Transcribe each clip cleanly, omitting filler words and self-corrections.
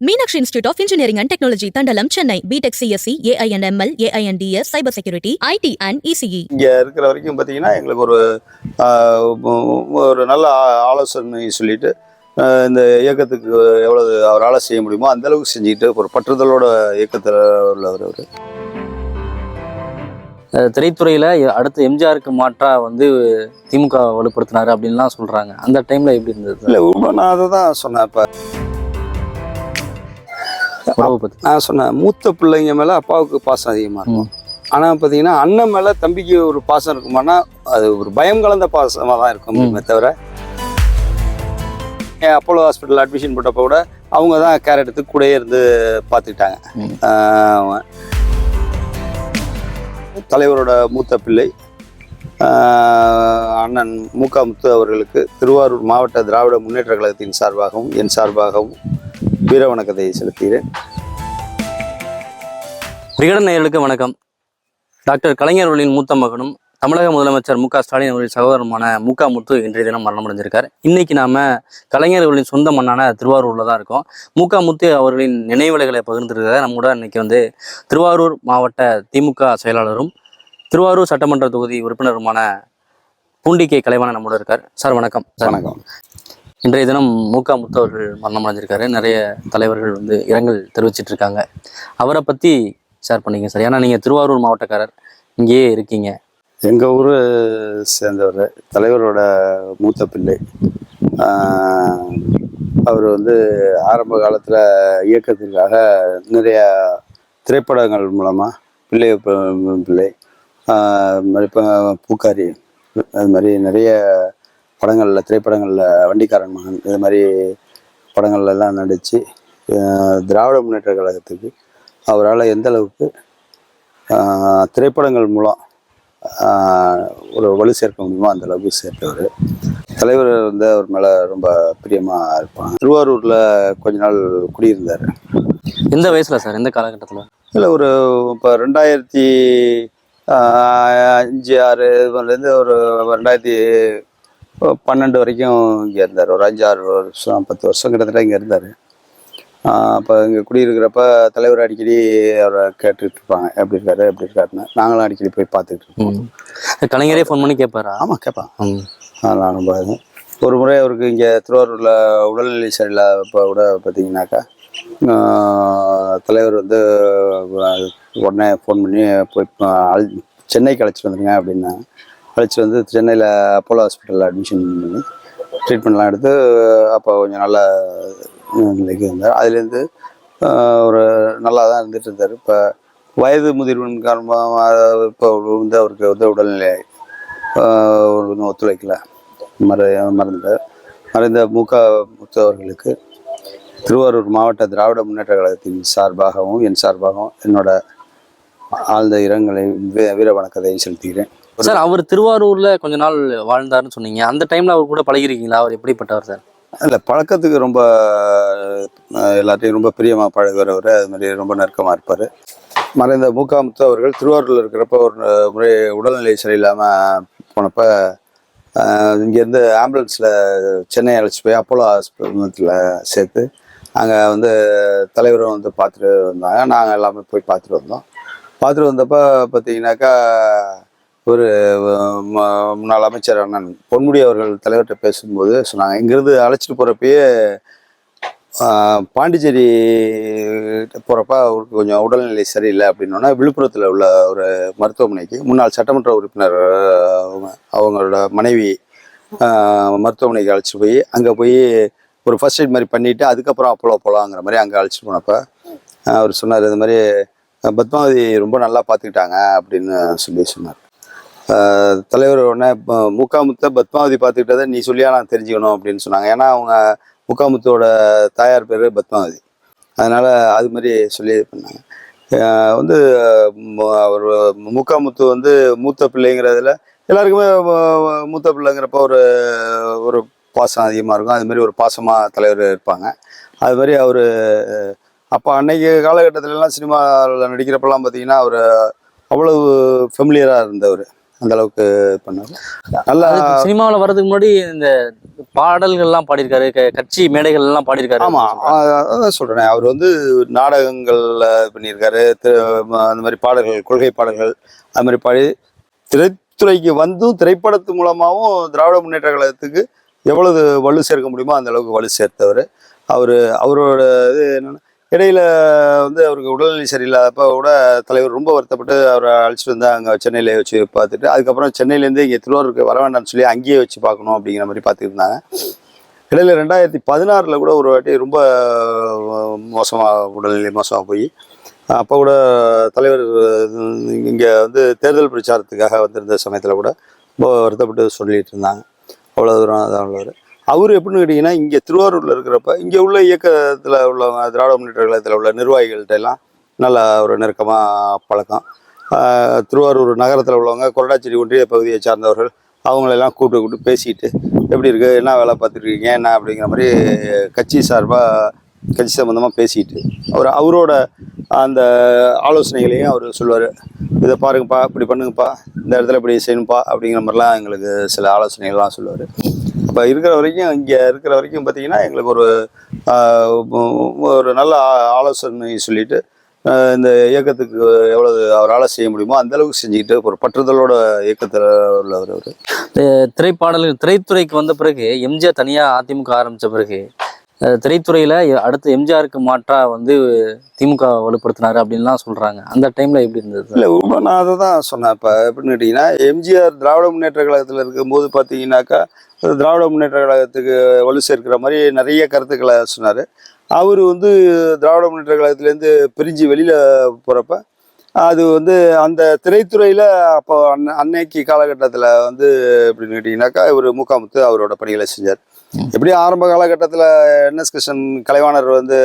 Meenakshi Institute of Engineering and Technology, Tandalam, Chennai. BTech CSC, AINML, AINDS, Cyber Security, IT and ECE. இங்க இருக்கிற வரைக்கும் பார்த்தீங்கன்னா எங்களுக்கு ஒரு நல்ல ஆலோசனை சொல்லிட்டு இந்த இயக்கத்துக்கு எவ்வளவு அவரால் செய்ய முடியுமோ அந்த அளவுக்கு செஞ்சுக்கிட்டு ஒரு பற்றுதலோட இயக்கத்தில் உள்ளவர் அவர். திரைத்துறையில் அடுத்து எம்ஜிஆருக்கு மாற்றா திமுக வலுப்படுத்தினாரு அப்படின்லாம் சொல்கிறாங்க. அந்த டைமில் எப்படி இருந்தது? இல்லை, நான் அதை தான் சொன்னேன். இப்போ நான் சொன்னேன், மூத்த பிள்ளைங்க மேலே அப்பாவுக்கு பாசம் அதிகமாக இருக்கும். ஆனால் பார்த்தீங்கன்னா அண்ணன் மேலே தம்பிக்கு ஒரு பாசம் இருக்குமானா அது ஒரு பயம் கலந்த பாசமாக தான் இருக்குமே தவிர, அப்போலோ ஹாஸ்பிட்டல் அட்மிஷன் போட்டப்போ கூட அவங்க தான் கேர் எடுத்து கூடயே இருந்து பார்த்துக்கிட்டாங்க. தலைவரோட மூத்த பிள்ளை அண்ணன் மூகா முத்து அவர்களுக்கு திருவாரூர் மாவட்ட திராவிட முன்னேற்ற கழகத்தின் சார்பாகவும் என் சார்பாகவும் வீர வணக்கத்தை செலுத்துகிறேன். விகடன் நேயர்களுக்கு வணக்கம். டாக்டர் கலைஞர் அவர்களின் மூத்த மகனும் தமிழக முதலமைச்சர் மு க ஸ்டாலின் அவர்களின் சகோதரமான மூகா முத்து இன்றைய தினம் மரணமடைஞ்சிருக்கார். இன்னைக்கு நாம கலைஞர் அவர்களின் சொந்த மண்ணான திருவாரூர்ல தான் இருக்கோம். மூகா முத்து அவர்களின் நினைவலைகளை பகிர்ந்துருக்காங்க. நம்ம கூட இன்னைக்கு திருவாரூர் மாவட்ட திமுக செயலாளரும் திருவாரூர் சட்டமன்ற தொகுதி உறுப்பினருமான பூண்டிகே கலைவாணன் நம்மளோட இருக்கார். சார் வணக்கம். வணக்கம். இன்றைய தினம் மூகா முத்து அவர்கள் மரணமடைஞ்சிருக்காரு. நிறைய தலைவர்கள் இரங்கல் தெரிவிச்சிட்டு இருக்காங்க. அவரை பத்தி ஷேர் பண்ணிங்க சார். ஏன்னா நீங்கள் திருவாரூர் மாவட்டக்காரர், இங்கேயே இருக்கீங்க. எங்கள் ஊர் சேர்ந்தவர், தலைவரோட மூத்த பிள்ளை. அவர் ஆரம்ப காலத்தில் இயக்கத்திற்காக நிறைய திரைப்படங்கள் மூலமாக பிள்ளை இப்போ பூக்காரி அது மாதிரி நிறைய படங்களில், திரைப்படங்களில் வண்டிக்காரன் மகன் இது மாதிரி படங்கள்லாம் நடித்து திராவிட முன்னேற்ற கழகத்துக்கு அவரால் எந்த அளவுக்கு திரைப்படங்கள் மூலம் ஒரு வலு சேர்க்க முடியுமோ அந்த அளவுக்கு சேர்த்தவர். தலைவர் அவர் மேலே ரொம்ப பிரியமாக இருப்பாங்க. திருவாரூரில் கொஞ்ச நாள் குடியிருந்தார். எந்த வயசில் சார்? எந்த காலகட்டத்தில்? இல்லை, இப்போ 2005-6 ஒரு 2012 வரைக்கும் இங்கே இருந்தார். ஒரு 5-6 வருஷம் 10 வருஷம் கிட்டத்தட்ட இங்கே இருந்தார். அப்போ இங்கே குடியிருக்கிறப்ப தலைவர் அடிக்கடி அவரை கேட்டுட்டு இருப்பாங்க, எப்படி இருக்காருன்னு. நாங்களும் அடிக்கடி போய் பார்த்துக்கிட்டு இருப்போம். கலைஞரே ஃபோன் பண்ணி கேட்பாரா? ஆமாம், கேட்பான். நான் ரொம்ப ஒரு முறை அவருக்கு இங்கே திருவாரூரில் உடல்நிலை சரியில்லாதப்போ கூட பார்த்தீங்கன்னாக்கா தலைவர் உடனே ஃபோன் பண்ணி போய் சென்னைக்கு அழைச்சிட்டு வந்துடுங்க அப்படின்னா அழைச்சிட்டு சென்னையில் அப்போலோ ஹாஸ்பிட்டலில் அட்மிஷன் பண்ணி ட்ரீட்மெண்ட்லாம் எடுத்து அப்போ கொஞ்சம் நல்ல நிலைக்கு இருந்தார். அதுலேருந்து ஒரு நல்லா தான் இருந்துகிட்டு இருந்தார். இப்போ வயது முதிர்வின் காரணமாக இப்போ அவருக்கு உடல்நிலை ஒத்துழைக்கல, மறைந்த மூகா முத்து அவர்களுக்கு திருவாரூர் மாவட்ட திராவிட முன்னேற்ற கழகத்தின் சார்பாகவும் என் சார்பாகவும் என்னோட ஆழ்ந்த இரங்கலை வீர வணக்கத்தை செலுத்துகிறேன். சார், அவர் திருவாரூர்ல கொஞ்ச நாள் வாழ்ந்தாருன்னு சொன்னீங்க. அந்த டைம்ல அவர் கூட பழகிருக்கீங்களா? அவர் எப்படிப்பட்டவர் சார்? இல்லை, பழக்கத்துக்கு ரொம்ப எல்லாத்தையும் ரொம்ப பிரியமாக பழகுறவர், அது மாதிரி ரொம்ப நெருக்கமாக இருப்பார். மறைந்த மூகா முத்து அவர்கள் திருவாரூரில் இருக்கிறப்ப ஒரு முறை உடல்நிலை சரியில்லாமல் போனப்போ இங்கேருந்து ஆம்புலன்ஸில் சென்னை அழைச்சி போய் அப்போலோ ஹாஸ்பிட்டலில் சேர்த்து அங்கே தலைவரும் பார்த்துட்டு வந்தாங்க. நாங்கள் எல்லாமே போய் பார்த்துட்டு வந்தோம். பார்த்துட்டு வந்தப்போ பார்த்தீங்கன்னாக்கா ஒரு முன்னாள் அமைச்சர் அண்ணன் பொன்முடி அவர்கள் தலைவர்கிட்ட பேசும்போது சொன்னாங்க, இங்கேருந்து அழைச்சிட்டு போகிறப்பயே பாண்டிச்சேரி போகிறப்ப அவருக்கு கொஞ்சம் உடல்நிலை சரியில்லை அப்படின்னோன்னா விழுப்புரத்தில் உள்ள ஒரு மருத்துவமனைக்கு முன்னாள் சட்டமன்ற உறுப்பினர் அவங்களோட மனைவி மருத்துவமனைக்கு அழைச்சிட்டு போய் அங்கே போய் ஒரு ஃபர்ஸ்ட் எய்ட் மாதிரி பண்ணிவிட்டு அதுக்கப்புறம் அப்போலோ போகலாங்கிற மாதிரி அங்கே அழைச்சிட்டு போனப்போ அவர் சொன்னார், இது மாதிரி பத்மாவதி ரொம்ப நல்லா பார்த்துக்கிட்டாங்க அப்படின்னு சொன்னார். தலைவர் உடனே மூகா முத்தை பத்மாவதி பார்த்துக்கிட்டதை நீ சொல்லியா நான் தெரிஞ்சுக்கணும் அப்படின்னு சொன்னாங்க. ஏன்னா அவங்க மூகா முத்தோட தாயார் பேர் பத்மாவதி, அதனால் அது மாதிரி சொல்லி பண்ணாங்க. அவர் மூகா முத்து மூத்த பிள்ளைங்கிறதுல எல்லாருக்குமே மூத்த பிள்ளைங்கிறப்ப ஒரு பாசம் அதிகமாக இருக்கும். அது மாதிரி ஒரு பாசமாக தலைவர் இருப்பாங்க. அது மாதிரி அவர் அப்போ அன்னைக்கு காலகட்டத்திலலாம் சினிமாவில் நடிக்கிறப்பெல்லாம் பார்த்தீங்கன்னா அவர் அவ்வளவு ஃபெமிலியராக இருந்தவர். அந்த அளவுக்கு பண்ணாரு. நல்லா சினிமாவில் வர்றதுக்கு முன்னாடி இந்த பாடல்கள்லாம் பாடியிருக்காரு, கட்சி மேடைகள் எல்லாம் பாடியிருக்காரு. ஆமா, அதான் சொல்றேன். அவர் வந்து நாடகங்கள்ல பண்ணியிருக்காரு, அந்த மாதிரி பாடல்கள், கொள்கை பாடல்கள் அது மாதிரி பாடி திரைத்துறைக்கு வந்தும் திரைப்படத்து மூலமாகவும் திராவிட முன்னேற்ற கழகத்துக்கு எவ்வளவு வலு சேர்க்க முடியுமோ அந்த அளவுக்கு வலு சேர்த்தவர். அவரோட இது என்னன்னா, இடையில வந்து அவருக்கு உடல்நிலை சரியில்லாதப்ப கூட தலைவர் ரொம்ப வருத்தப்பட்டு அவரை அழைச்சிட்டு வந்து அங்கே சென்னையில வச்சு பார்த்துட்டு, அதுக்கப்புறம் சென்னையிலேருந்து இங்கே திருவாரூருக்கு வர வேண்டாம்னு சொல்லி அங்கேயே வச்சு பார்க்கணும் அப்படிங்கிற மாதிரி பார்த்துட்டு இருந்தாங்க. இடையில 2016 கூட ஒரு வாட்டி ரொம்ப உடல்நிலை மோசமாக போய் அப்போ கூட தலைவர் இங்கே வந்து தேர்தல் பிரச்சாரத்துக்காக வந்திருந்த சமயத்தில் கூட ரொம்ப வருத்தப்பட்டு சொல்லிட்டு இருந்தாங்க. அவ்வளோ தூரம் அதான் உள்ளவர். அவர் எப்படின்னு கேட்டிங்கன்னா, இங்கே திருவாரூரில் இருக்கிறப்ப இங்கே உள்ள இயக்கத்தில் உள்ளவங்க, திராவிட முன்னேற்ற கழகத்தில் உள்ள நிர்வாகிகள்கிட்ட எல்லாம் நல்ல ஒரு நெருக்கமாக பழக்கம். திருவாரூர் நகரத்தில் உள்ளவங்க, கொரடாச்சேரி ஒன்றிய பகுதியை சார்ந்தவர்கள், அவங்களெல்லாம் கூப்பிட்டு பேசிட்டு எப்படி இருக்குது, என்ன வேலை பார்த்துட்ருக்கீங்க, என்ன அப்படிங்கிற மாதிரி கட்சி சம்மந்தமாக பேசிட்டு அவரோட அந்த ஆலோசனைகளையும் அவர் சொல்லுவார். இதை பாருங்கப்பா, இப்படி பண்ணுங்கப்பா, இந்த இடத்துல இப்படி செய்யணும்ப்பா அப்படிங்கிற மாதிரிலாம் எங்களுக்கு சில ஆலோசனைகள்லாம் சொல்லுவார். இப்போ இங்கே இருக்கிற வரைக்கும் பார்த்தீங்கன்னா எங்களுக்கு ஒரு நல்ல ஆலோசனை சொல்லிட்டு இந்த இயக்கத்துக்கு எவ்வளவு அவரால் செய்ய முடியுமோ அந்த அளவுக்கு செஞ்சுக்கிட்டு ஒரு பற்றுதலோட இயக்கத்தில் உள்ளவர் அவர். திரைத்துறைக்கு வந்த பிறகு எம்ஜிஆர் தனியாக அதிமுக ஆரம்பித்த பிறகு திரைத்துறையில் அடுத்து எம்ஜிஆருக்கு மாற்றா வந்து திமுக வலுப்படுத்தினாரு அப்படின்லாம் சொல்கிறாங்க. அந்த டைமில் எப்படி இருந்தது? இல்லை, நான் அதை தான் சொன்னேன். இப்போ எப்படின்னு கேட்டிங்கன்னா, எம்ஜிஆர் திராவிட முன்னேற்ற கழகத்தில் இருக்கும்போது பார்த்தீங்கன்னாக்கா திராவிட முன்னேற்ற கழகத்துக்கு வலு சேர்க்கிற மாதிரி நிறைய கருத்துக்களை சொன்னார். அவர் வந்து திராவிட முன்னேற்ற கழகத்துலேருந்து பிரிஞ்சு வெளியில் போகிறப்ப அது வந்து அந்த திரைத்துறையில் அப்போ அன்னைக்கு காலகட்டத்தில் வந்து எப்படின்னு கேட்டிங்கனாக்கா இவர் முகாமுத்து அவரோட பணிகளை செஞ்சார். எப்படி ஆரம்ப காலகட்டத்தில் NS கிருஷ்ணன் கலைவாணர் வந்து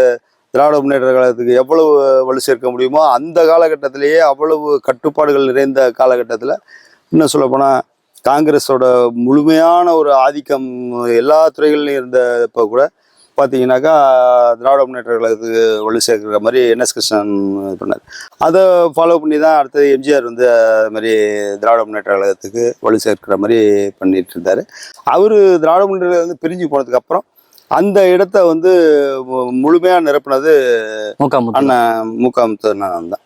திராவிட முன்னேற்ற கழகத்துக்கு எவ்வளவு வலு சேர்க்க முடியுமோ அந்த காலகட்டத்திலேயே அவ்வளவு கட்டுப்பாடுகள் நிறைந்த காலகட்டத்தில், இன்னும் சொல்லப்போனால் காங்கிரஸோட முழுமையான ஒரு ஆதிக்கம் எல்லா துறைகள்லையும் இருந்தப்போ கூட பார்த்தீங்கன்னாக்கா திராவிட முன்னேற்ற கழகத்துக்கு வலு சேர்க்கிற மாதிரி NS கிருஷ்ணன் பண்ணார். அதை ஃபாலோ பண்ணி தான் அடுத்தது எம்ஜிஆர் வந்து அது மாதிரி திராவிட முன்னேற்ற கழகத்துக்கு வலு சேர்க்கிற மாதிரி பண்ணிட்டு இருந்தார். அவர் திராவிட முன்னேற்ற வந்து பிரிஞ்சு போனதுக்கப்புறம் அந்த இடத்த வந்து முழுமையாக நிரப்புனது அண்ணன் முகாமுத்து அண்ணன் தான்.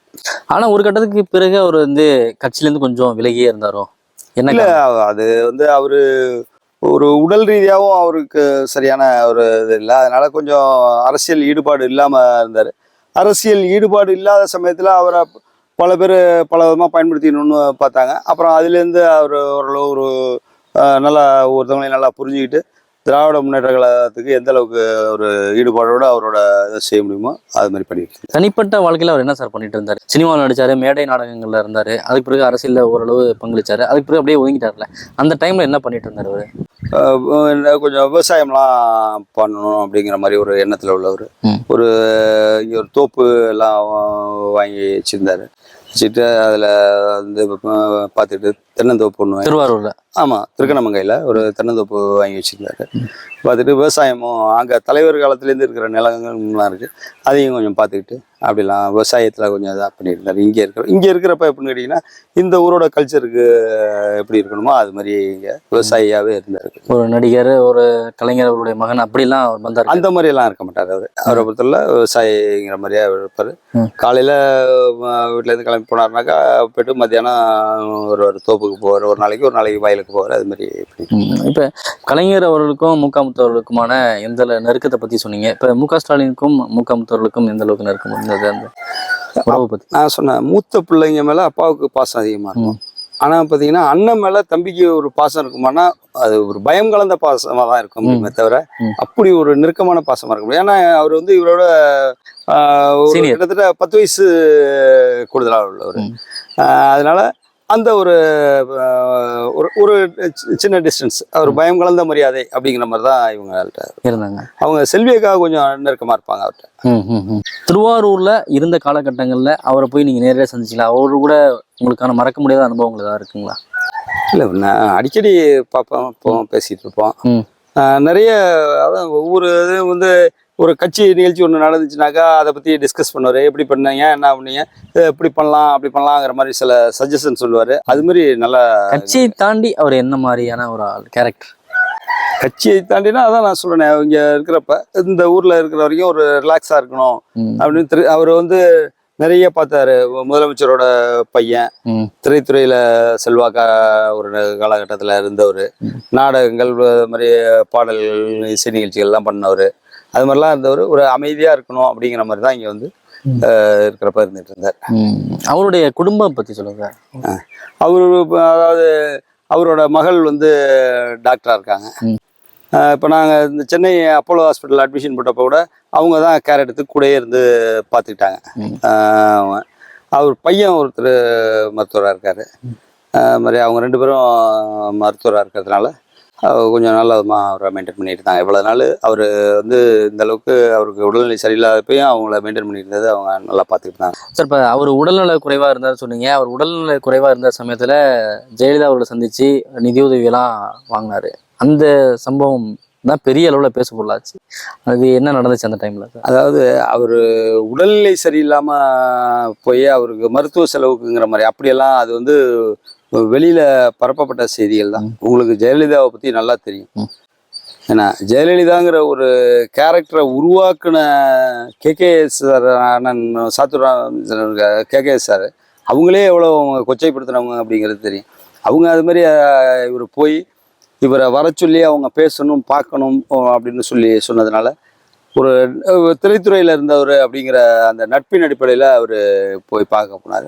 ஆனால் ஒரு கட்டத்துக்கு பிறகு அவர் வந்து கட்சியிலேருந்து கொஞ்சம் விலகியே இருந்தாரோ என்ன? இல்லை, அது வந்து அவர் ஒரு உடல் ரீதியாகவும் அவருக்கு சரியான ஒரு இது இல்லை. அதனால கொஞ்சம் அரசியல் ஈடுபாடு இல்லாமல் இருந்தார். அரசியல் ஈடுபாடு இல்லாத சமயத்தில் அவரை பல பேர் பல விதமாக பயன்படுத்திக்கணும்னு பார்த்தாங்க. அப்புறம் அதுலேருந்து அவர் ஓரளவு ஒரு நல்லா ஒருத்தவங்களையும் நல்லா புரிஞ்சுக்கிட்டு திராவிட முன்னேற்ற கழகத்துக்கு எந்த அளவுக்கு ஒரு ஈடுபாடோடு அவரோட இதை செய்ய முடியுமோ அது மாதிரி பண்ணிட்டு. தனிப்பட்ட வாழ்க்கையில் அவர் என்ன சார் பண்ணிட்டு இருந்தார்? சினிமாவில் நடிச்சார், மேடை நாடகங்களில் இருந்தார், அதுக்கு பிறகு அரசியலில் ஓரளவு பங்களிச்சார், அதுக்கு பிறகு அப்படியே ஒதுங்கிட்டார்ல. அந்த டைமில் என்ன பண்ணிட்டு இருந்தார் அவர்? கொஞ்சம் விவசாயம்லாம் பண்ணணும் அப்படிங்கிற மாதிரி ஒரு எண்ணத்தில் உள்ளவர். ஒரு இங்கே ஒரு தோப்பு எல்லாம் வாங்கி வச்சுருந்தார். வச்சுட்டு அதில் வந்து பார்த்துட்டு தென்னந்தோப்பு ஒன்று திருவாரூரில், ஆமாம் திருக்கணமங்கையில் ஒரு தென்னந்தோப்பு வாங்கி வச்சுருந்தாரு. பார்த்துட்டு விவசாயமும் அங்கே தலைவர் காலத்துலேருந்து இருக்கிற நிலங்கள்லாம் இருக்குது, அதையும் கொஞ்சம் பார்த்துக்கிட்டு அப்படிலாம் விவசாயத்தில் கொஞ்சம் இதாக பண்ணியிருந்தார். இங்கே இருக்கிறப்ப எப்படின்னு கேட்டிங்கன்னா இந்த ஊரோட கல்ச்சருக்கு எப்படி இருக்கணுமோ அது மாதிரி இங்கே விவசாயியாகவே இருந்தார். ஒரு நடிகர், ஒரு கலைஞர், அவருடைய மகன் அப்படிலாம் வந்தார். அந்த மாதிரியெல்லாம் இருக்க மாட்டார் அவரை பொறுத்தவரை விவசாயிங்கிற மாதிரியா இருப்பார். காலையில் வீட்டிலேருந்து கிளம்பி போனார்னாக்கா போய்ட்டு மத்தியானம் ஒரு தோப்புக்கு போவார், ஒரு நாளைக்கு வயலுக்கு போவார். அது மாதிரி. இப்போ கலைஞர் அவர்களுக்கும் முகாமுத்து அவர்களுக்குமான எந்த நெருக்கத்தை பற்றி சொன்னீங்க. இப்போ MK ஸ்டாலினுக்கும் முகாமுத்து அவர்களுக்கும் எந்த அளவுக்கு நெருக்கம் இருந்தது? அந்த உறவை பற்றி நான் சொன்னேன். மூத்த பிள்ளைங்க மேலே அப்பாவுக்கு பாசம் அதிகமாக இருக்கும். ஆனால் பார்த்தீங்கன்னா அண்ணன் மேலே தம்பிக்கு ஒரு பாசம் இருக்குமானா அது ஒரு பயம் கலந்த பாசமாக தான் இருக்கும் தவிர அப்படி ஒரு நெருக்கமான பாசமாக இருக்கும். ஏன்னா அவர் வந்து இவரோட கிட்டத்தட்ட 10 வயசு கூடுதலாக உள்ளவர். அதனால அந்த ஒரு சின்ன டிஸ்டன்ஸ், அவர் பயம் கலந்த மரியாதை அப்படிங்கிற மாதிரி தான் இவங்கள்ட்ட இருந்தாங்க. அவங்க செல்வியக்காக கொஞ்சம் நெருக்கமாக இருப்பாங்க அவர்கிட்ட. திருவாரூர்ல இருந்த காலகட்டங்களில் அவரை போய் நீங்கள் நேரடியாக சந்திச்சிங்களா? அவரு கூட உங்களுக்கான மறக்க முடியாத அனுபவங்கள் ஏதாவது இருக்குங்களா? இல்லை, நான் அடிக்கடி பார்ப்போம், பேசிகிட்டு இருப்போம். நிறைய, அதான் ஒவ்வொரு இது வந்து ஒரு கட்சி நிகழ்ச்சி ஒன்று நடந்துச்சுனாக்கா அதை பற்றி டிஸ்கஸ் பண்ணுவார். எப்படி பண்ணீங்க, என்ன பண்ணீங்க, இப்படி பண்ணலாம் அப்படி பண்ணலாங்கிற மாதிரி சில சஜஷன் சொல்லுவார். அது மாதிரி நல்லா. கட்சியை தாண்டி அவர் என்ன மாதிரியான ஒரு கேரக்டர்? கட்சியை தாண்டினா அதான் நான் சொல்றேன், இங்கே இருக்கிறப்ப இந்த ஊரில் இருக்கிற வரைக்கும் ஒரு ரிலாக்ஸாக இருக்கணும் அப்படின்னு அவர் வந்து நிறைய பார்த்தாரு. முதலமைச்சரோட பையன், திரைத்துறையில செல்வாக்கா ஒரு காலகட்டத்தில் இருந்தவர், நாடகங்கள் மாதிரி பாடல்கள் இசை நிகழ்ச்சிகள்லாம் பண்ணவர், அது மாதிரிலாம் இருந்தவர். ஒரு அமைதியாக இருக்கணும் அப்படிங்கிற மாதிரி தான் இங்கே வந்து இருக்கிறப்ப இருந்துட்டு இருந்தார். அவருடைய குடும்பம் பற்றி சொல்லுங்க. அவரு அதாவது அவரோட மகள் வந்து டாக்டராக இருக்காங்க. இப்போ நாங்கள் இந்த சென்னை அப்போலோ ஹாஸ்பிட்டல் அட்மிஷன் போட்டப்போ கூட அவங்க தான் கேர் எடுத்து கூடயே இருந்து பார்த்துக்கிட்டாங்க. அவர் பையன் ஒருத்தர் மருத்துவராக இருக்கார். மாதிரி அவங்க 2 பேரும் மருத்துவராக இருக்கிறதுனால கொஞ்சம் நல்ல விதமாக அவரை மெயின்டைன் பண்ணிட்டு இருந்தாங்க. இவ்வளோ நாள் அவர் வந்து இந்த அளவுக்கு அவருக்கு உடல்நிலை சரியில்லாதப்பையும் அவங்கள மெயின்டைன் பண்ணிட்டு இருந்தது அவங்க நல்லா பார்த்துக்கிட்டு இருந்தாங்க. சார், இப்போ அவர் உடல்நல குறைவாக இருந்தார் சொன்னீங்க. அவர் உடல்நல குறைவாக இருந்த சமயத்தில் ஜெயலலிதா அவரோட சந்தித்து நிதியுதவியெல்லாம் வாங்கினார். அந்த சம்பவம் தான் பெரிய அளவில் பேச பொருளாச்சு. அது என்ன நடந்துச்சு அந்த டைமில்? அதாவது அவர் உடல்நிலை சரியில்லாமல் போய் அவருக்கு மருத்துவ செலவுக்குங்கிற மாதிரி அப்படியெல்லாம் அது வந்து வெளியில் பரப்பப்பட்ட செய்திகள் தான். உங்களுக்கு ஜெயலலிதாவை பற்றி நல்லா தெரியும். ஏன்னா ஜெயலலிதாங்கிற ஒரு கேரக்டரை உருவாக்குன கேகேஎஸ் சார், அண்ணன் கேகேஎஸ் சார் அவங்களே எவ்வளோ கொச்சைப்படுத்தினவங்க அப்படிங்கிறது தெரியும். அவங்க அது மாதிரி இவர் போய் இவரை வர சொல்லி அவங்க பேசணும் பார்க்கணும் அப்படின்னு சொல்லி சொன்னதுனால ஒரு திரைத்துறையில் இருந்தவர் அப்படிங்கிற அந்த நட்பின் அடிப்படையில் அவர் போய் பார்க்க போனார்.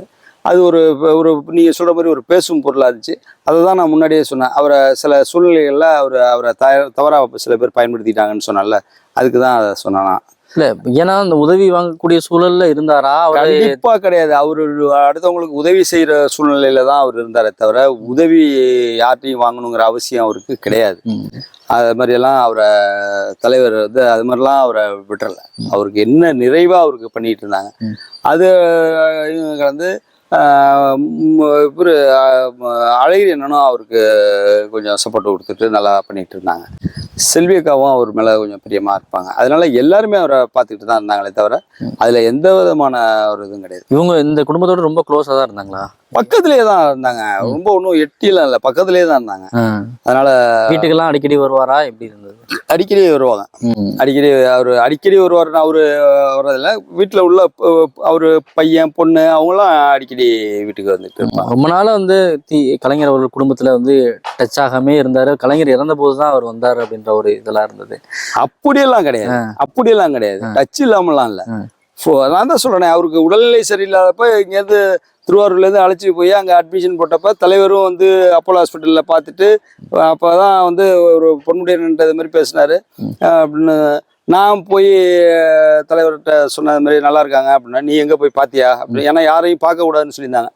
அது ஒரு ஒரு நீங்கள் சொல்கிற மாதிரி ஒரு பேசும் பொருளாக இருந்துச்சு. அதை தான் நான் முன்னாடியே சொன்னேன். அவரை சில சூழ்நிலைகளில் அவரை தவறாக சில பேர் பயன்படுத்திட்டாங்கன்னு சொன்னால அதுக்கு தான் அதை சொன்னானா. இல்லை, ஏன்னா அந்த உதவி வாங்கக்கூடிய சூழல்ல இருந்தாரா? கண்டிப்பா கிடையாது. அவரு அடுத்தவங்களுக்கு உதவி செய்யற சூழ்நிலையில தான் அவர் இருந்தாரே தவிர உதவி யார்ட்டையும் வாங்கணுங்கிற அவசியம் அவருக்கு கிடையாது. அது மாதிரி எல்லாம் அவரை தலைவர் வந்து அது மாதிரிலாம் அவரை விட்டுறல. அவருக்கு என்ன நிறைவா அவருக்கு பண்ணிட்டு இருந்தாங்க. அது வந்து இவர் அழகிரி என்னன்னா அவருக்கு கொஞ்சம் சப்போர்ட் கொடுத்துட்டு நல்லா பண்ணிட்டு இருந்தாங்க. செல்வியக்காவும் அவர் மேலே கொஞ்சம் பிரியமாக இருப்பாங்க. அதனால எல்லாருமே அவரை பார்த்துக்கிட்டு தான் இருந்தாங்களே தவிர அதில் எந்த விதமான ஒரு இதுவும் கிடையாது. இவங்க இந்த குடும்பத்தோட ரொம்ப க்ளோஸாக தான் இருந்தாங்களா? பக்கத்துலேயே தான் இருந்தாங்க. ரொம்ப ஒன்றும் எட்டிலாம் இல்லை, பக்கத்துலேயே தான் இருந்தாங்க. அதனால வீட்டுக்கெல்லாம் அடிக்கடி வருவாரா? எப்படி இருந்தது? அடிக்கடி வருவாங்க. அடிக்கடி வருவாருன்னா அவரு வர்றதில்ல. வீட்டில் உள்ள அவரு பையன் பொண்ணு அவங்களாம் அடிக்கடி வீட்டுக்கு வந்துட்டு இருப்பாங்க. ரொம்ப நாளாக வந்து கலைஞர் அவர்கள் குடும்பத்தில் வந்து டச் ஆகாமே இருந்தார். கலைஞர் இறந்த போது தான் அவர் வந்தார் அப்படின்ற ஒரு இதெல்லாம் இருந்தது. அப்படியெல்லாம் கிடையாது. டச் இல்லாமலாம் இல்லை. நான் தான் சொல்றேன், அவருக்கு உடல்நிலை சரியில்லாதப்ப இங்கேருந்து திருவாரூர்லேருந்து அழைச்சி போய் அங்கே அட்மிஷன் போட்டப்ப தலைவரும் வந்து அப்போலோ ஹாஸ்பிட்டலில் பார்த்துட்டு அப்போ தான் வந்து ஒரு பொன்முடியன்றது மாதிரி பேசினார் அப்படின்னு. நான் போய் தலைவர்கிட்ட சொன்னது மாதிரி நல்லா இருக்காங்க அப்படின்னா, நீ எங்கே போய் பார்த்தியா அப்படின்னு. ஏன்னா யாரையும் பார்க்கக்கூடாதுன்னு சொல்லியிருந்தாங்க.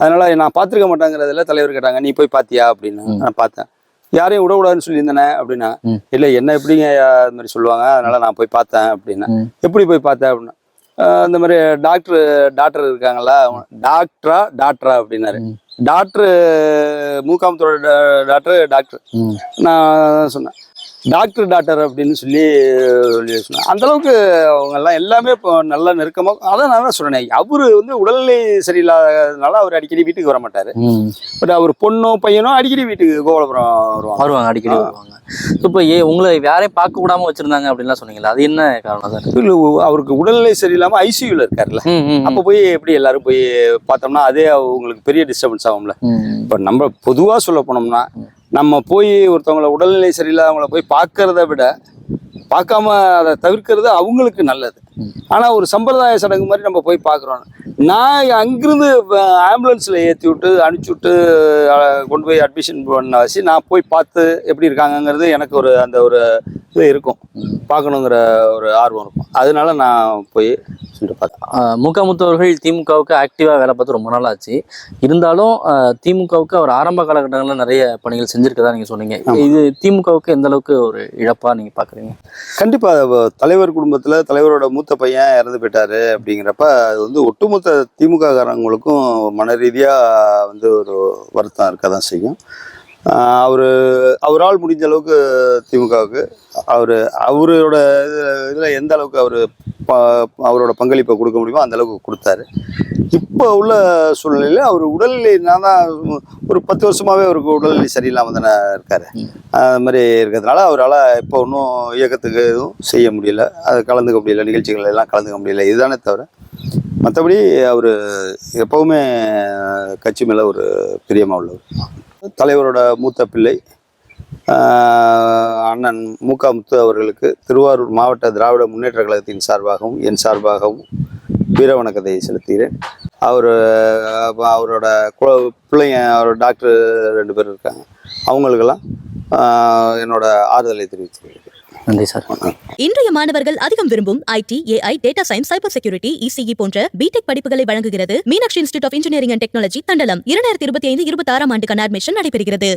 அதனால நான் பார்த்துருக்க மாட்டேங்கிறதுல தலைவர் கேட்டாங்க, நீ போய் பார்த்தியா அப்படின்னு. நான் பார்த்தேன். யாரையும் விடக்கூடாதுன்னு சொல்லியிருந்தேனே அப்படின்னா, இல்லை என்ன எப்படிங்க அது மாதிரி சொல்லுவாங்க, அதனால நான் போய் பார்த்தேன் அப்படின்னா. எப்படி போய் பார்த்தேன் அப்படின்னா, இந்த மாதிரி டாக்டர் இருக்காங்களா, டாக்டரா அப்படின்னாரு. டாக்டர் மூகாமத்தோட டாக்டர். நான் சொன்னேன் டாக்டர் அப்படின்னு சொல்லி சொன்னேன். அந்த அளவுக்கு அவங்க எல்லாம் எல்லாமே இப்போ நல்லா நெருக்கமாக. அதான் நான் தான் சொன்னேன், அவரு வந்து உடல்நிலை சரியில்லாததுனால அவர் அடிக்கடி வீட்டுக்கு வர மாட்டாரு. பட் அவர் பொண்ணும் பையனும் அடிக்கடி வீட்டுக்கு கோபாலபுரம் வருவாங்க. அடிக்கடி வருவாங்க. இப்போ உங்களை யாரையும் பார்க்க விடாம வச்சிருந்தாங்க அப்படின்லாம் சொன்னீங்களா? அது என்ன காரணம் சார்? இல்லை, அவருக்கு உடல்நிலை சரியில்லாம ஐசியூல இருக்காருல்ல, அப்போ போய் எப்படி எல்லாரும் போய் பார்த்தோம்னா அதே அவங்களுக்கு பெரிய டிஸ்டர்பன்ஸ் ஆகும்ல. இப்போ நம்ம பொதுவாக சொல்ல போனோம்னா, நம்ம போய் ஒருத்தவங்களை உடல்நிலை சரியில்லாதவங்களை போய் பார்க்கறத விட பார்க்காம அதை தவிர்க்கிறது அவங்களுக்கு நல்லது. ஆனால் ஒரு சம்பிரதாய சடங்கு மாதிரி நம்ம போய் பார்க்குறோம். நான் அங்கிருந்து ஆம்புலன்ஸில் ஏற்றி விட்டு அனுப்பிச்சி விட்டு கொண்டு போய் அட்மிஷன் பண்ண வச்சு நான் போய் பார்த்து எப்படி இருக்காங்கங்கிறது எனக்கு ஒரு அந்த ஒரு இது இருக்கும், பார்க்கணுங்கிற ஒரு ஆர்வம் இருக்கும். அதனால நான் போய் சொல்லிட்டு பார்த்தேன். முத்து அவர்கள் திமுகவுக்கு ஆக்டிவாக வேலை பார்த்து ரொம்ப நாள் ஆச்சு. இருந்தாலும் திமுகவுக்கு அவர் ஆரம்ப காலகட்டங்களில் நிறைய பணிகள் செஞ்சுருக்கதா நீங்கள் சொன்னீங்க. இது திமுகவுக்கு எந்த அளவுக்கு ஒரு இழப்பாக நீங்கள் பார்க்குறீங்க? கண்டிப்பாக தலைவர் குடும்பத்தில் தலைவரோட மூத்த பையன் இறந்து போயிட்டாரு அப்படிங்கிறப்ப அது வந்து ஒட்டுமொத்த திமுக காரங்களுக்கும் மன ரீதியாக வந்து ஒரு வருத்தம் இருக்க தான் செய்யும். அவரால் முடிஞ்ச அளவுக்கு திமுகவுக்கு அவரோட இதில் எந்த அளவுக்கு அவரோட பங்களிப்பை கொடுக்க முடியுமோ அந்த அளவுக்கு கொடுத்தாரு. இப்போ உள்ள சூழ்நிலையில் அவர் உடல்நிலை நான் தான் ஒரு 10 வருஷமாகவே அவருக்கு உடல்நிலை சரியில்லாமல் தானே இருக்கார். அது மாதிரி இருக்கிறதுனால அவரால் இப்போ ஒன்றும் இயக்கத்துக்கு எதுவும் செய்ய முடியல, அது கலந்துக்க முடியல, நிகழ்ச்சிகள் எல்லாம் கலந்துக்க முடியல. இதுதானே தவிர மற்றபடி அவர் எப்போவுமே கட்சி மேலே ஒரு பிரியமாக உள்ளவர். தலைவரோட மூத்த பிள்ளை அண்ணன் முக முத்து அவர்களுக்கு திருவாரூர் மாவட்ட திராவிட முன்னேற்ற கழகத்தின் சார்பாகவும் என் சார்பாகவும் வீர வணக்கத்தை செலுத்துகிறேன். அவரோட பிள்ளைங்க, அவர் டாக்டர் 2 பேர் இருக்காங்க, அவங்களுக்கெல்லாம் என்னோட ஆறுதலை தெரிவித்துக்கிறேன். நன்றி சார். இன்றைய மாணவர்கள் அதிகம் விரும்பும் IT, AI, data science, cyber security, ECE போன்ற பிடெக் படிப்புகளை வழங்குகிறது Meenakshi institute of engineering and technology, Thandalam. 2025-26 ஆண்டுக்கான அட்மிஷன் நடைபெறுகிறது.